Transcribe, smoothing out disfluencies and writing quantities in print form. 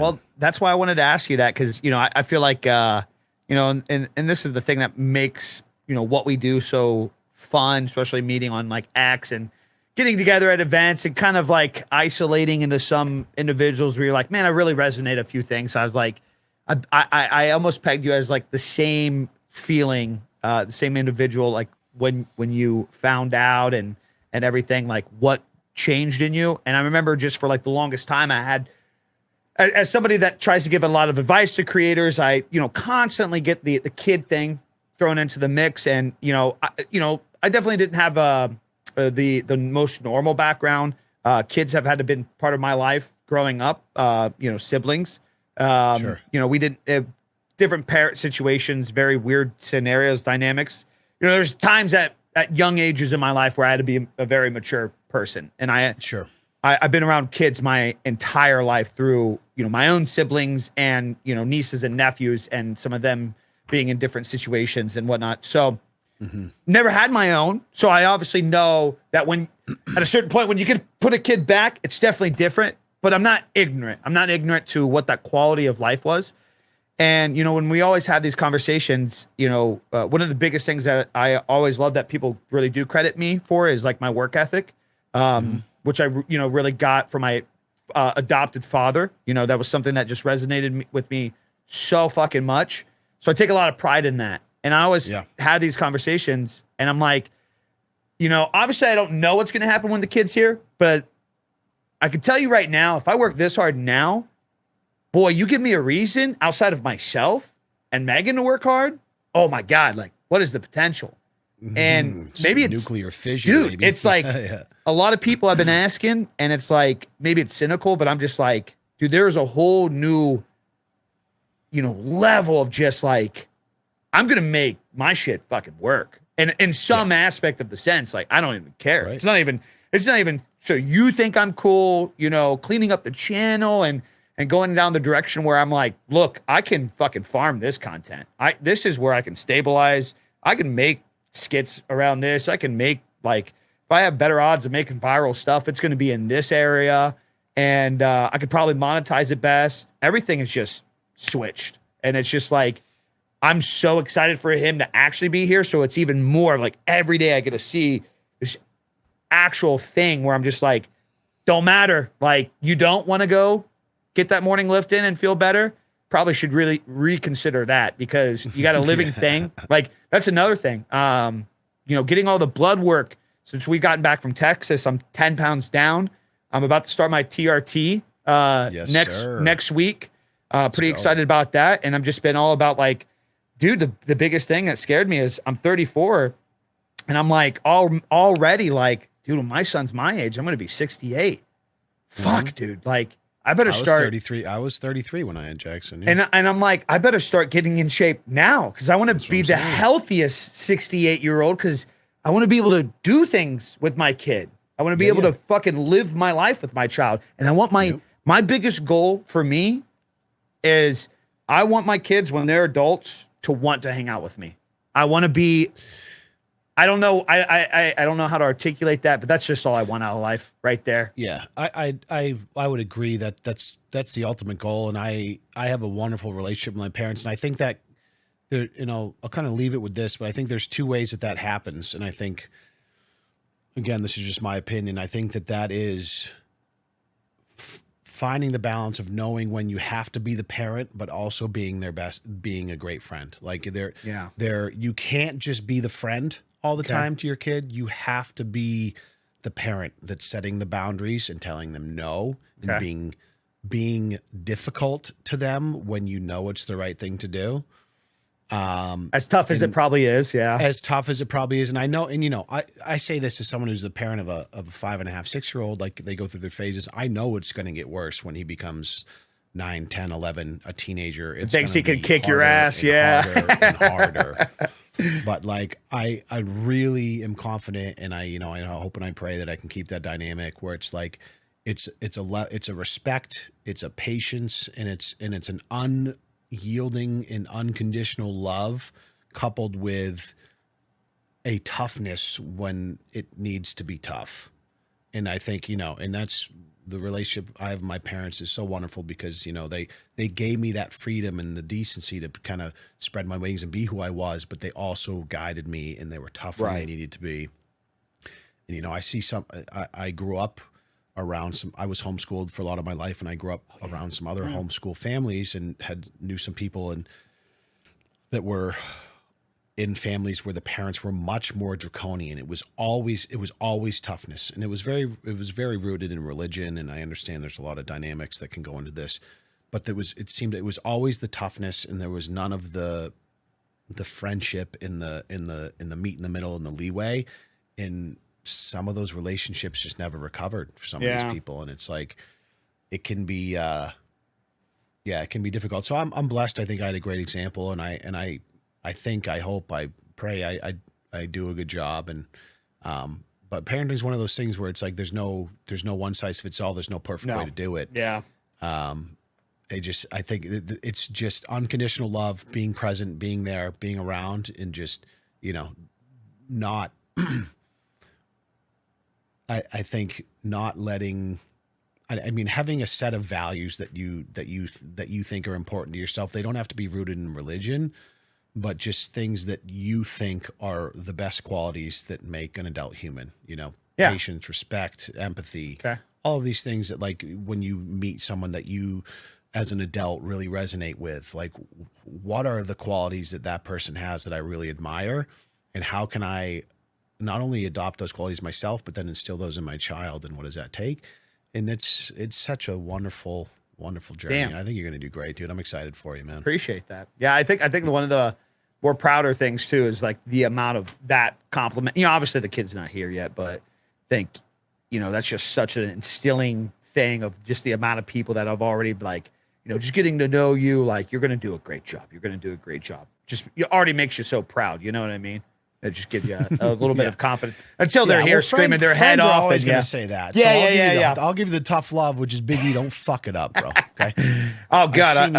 Well, that's why I wanted to ask you that, because, I feel like, and this is the thing that makes, what we do so fun, especially meeting on like X and getting together at events and kind of like isolating into some individuals where you're like, man, I really resonate a few things. I was like, I almost pegged you as like the same feeling, the same individual, like when you found out and everything, like what changed in you. And I remember just for like the longest time I had, as somebody that tries to give a lot of advice to creators, I, constantly get the kid thing thrown into the mix. And, I definitely didn't have the most normal background. Kids have had to been part of my life growing up, siblings. Sure. We didn't different parent situations, very weird scenarios, dynamics. There's times at young ages in my life where I had to be a very mature person. And I've been around kids my entire life through, my own siblings and, nieces and nephews, and some of them being in different situations and whatnot. So never had my own. So I obviously know that when at a certain point, when you can put a kid back, it's definitely different, but I'm not ignorant. I'm not ignorant to what that quality of life was. And, when we always have these conversations, one of the biggest things that I always love that people really do credit me for is like my work ethic, which I, really got from my adopted father. That was something that just resonated with me so fucking much. So I take a lot of pride in that. And I always have these conversations, and I'm like, obviously I don't know what's going to happen when the kid's here, but I can tell you right now, if I work this hard now, boy, you give me a reason outside of myself and Megan to work hard. Oh my God. Like, what is the potential? And maybe it's nuclear fission. Dude, maybe. it's like a lot of people have been asking, and it's like, maybe it's cynical, but I'm just like, dude, there's a whole new, level of just like, I'm going to make my shit fucking work. And in some aspect of the sense, like, I don't even care. Right. It's not even, so you think I'm cool, cleaning up the channel and going down the direction where I'm like, look, I can fucking farm this content. This is where I can stabilize. I can make skits around this. I can make, like, if I have better odds of making viral stuff, it's going to be in this area. And I could probably monetize it best. Everything is just switched. And it's just like, I'm so excited for him to actually be here. So it's even more like every day I get to see this actual thing where I'm just like, don't matter. Like, you don't want to go get that morning lift in and feel better. Probably should really reconsider that, because you got a living thing. Like, that's another thing. Getting all the blood work. Since we've gotten back from Texas, I'm 10 pounds down. I'm about to start my TRT next week. Pretty excited about that. And I'm just been all about like, dude, the biggest thing that scared me is I'm 34, and I'm like already like, dude, when my son's my age, I'm going to be 68. Fuck, dude. Like, I better start. 33. I was 33 when I had Jackson. Yeah. And I'm like, I better start getting in shape now, because I want to be the healthiest 68-year-old, because I want to be able to do things with my kid. I want to be able to fucking live my life with my child. And I want my biggest goal for me is I want my kids, when they're adults, to want to hang out with me. I want to be, I don't know. I don't know how to articulate that, but that's just all I want out of life right there. Yeah. I would agree that that's the ultimate goal. And I have a wonderful relationship with my parents. And I think that there, I'll kind of leave it with this, but I think there's two ways that happens. And I think, again, this is just my opinion. I think that is finding the balance of knowing when you have to be the parent, but also being their best, being a great friend. Like you can't just be the friend all the time to your kid. You have to be the parent that's setting the boundaries and telling them no, and being difficult to them when you know it's the right thing to do. As tough as it probably is. Yeah. As tough as it probably is. And I know, and I say this as someone who's the parent of a 5.5, 6-year-old, like they go through their phases. I know it's going to get worse when he becomes 9, 10, 11, a teenager. It thinks he can kick your ass. Harder and harder. But like, I really am confident, and I hope and I pray that I can keep that dynamic where it's like, it's a respect, it's a patience, and it's an unyielding and unconditional love coupled with a toughness when it needs to be tough. And I think, and that's the relationship I have with my parents is so wonderful because, you know, they gave me that freedom and the decency to kind of spread my wings and be who I was, but they also guided me and they were tough when they needed to be. And, you know, I grew up around I was homeschooled for a lot of my life, and I grew up around some other homeschool families and knew some people that were in families where the parents were much more draconian. It was always toughness, and it was very rooted in religion. And I understand there's a lot of dynamics that can go into this, but it seemed it was always the toughness, and there was none of the friendship in the meet in the middle and the leeway. And some of those relationships just never recovered for some of these people, and it's like it can be it can be difficult. So I'm blessed. I think I had a great example, and I hope, I pray I do a good job. And but parenting is one of those things where it's like there's no one size fits all. There's no perfect way to do it. Yeah. I think it's just unconditional love, being present, being there, being around, and just, you know, not. I think not letting, I mean, having a set of values that you think are important to yourself. They don't have to be rooted in religion, but just things that you think are the best qualities that make an adult human. You know, patience, respect, empathy, all of these things that, like, when you meet someone that you as an adult really resonate with, like, what are the qualities that person has that I really admire, and how can I not only adopt those qualities myself, but then instill those in my child, and what does that take? And it's such a wonderful journey. Damn. I think you're going to do great, dude. I'm excited for you, man. Appreciate that. Yeah, I think one of the more prouder things too is like the amount of that compliment. You know, obviously the kid's not here yet, but I think, you know, that's just such an instilling thing of just the amount of people that I've already, like, you know, just getting to know you, like, you're going to do a great job. You're going to do a great job. Just, it already makes you so proud. You know what I mean? It just gives you a little bit of confidence until they're here screaming their head off. Always going to say that. Yeah, so I'll give you the tough love, which is Biggie. Don't fuck it up, bro. Okay. Oh God.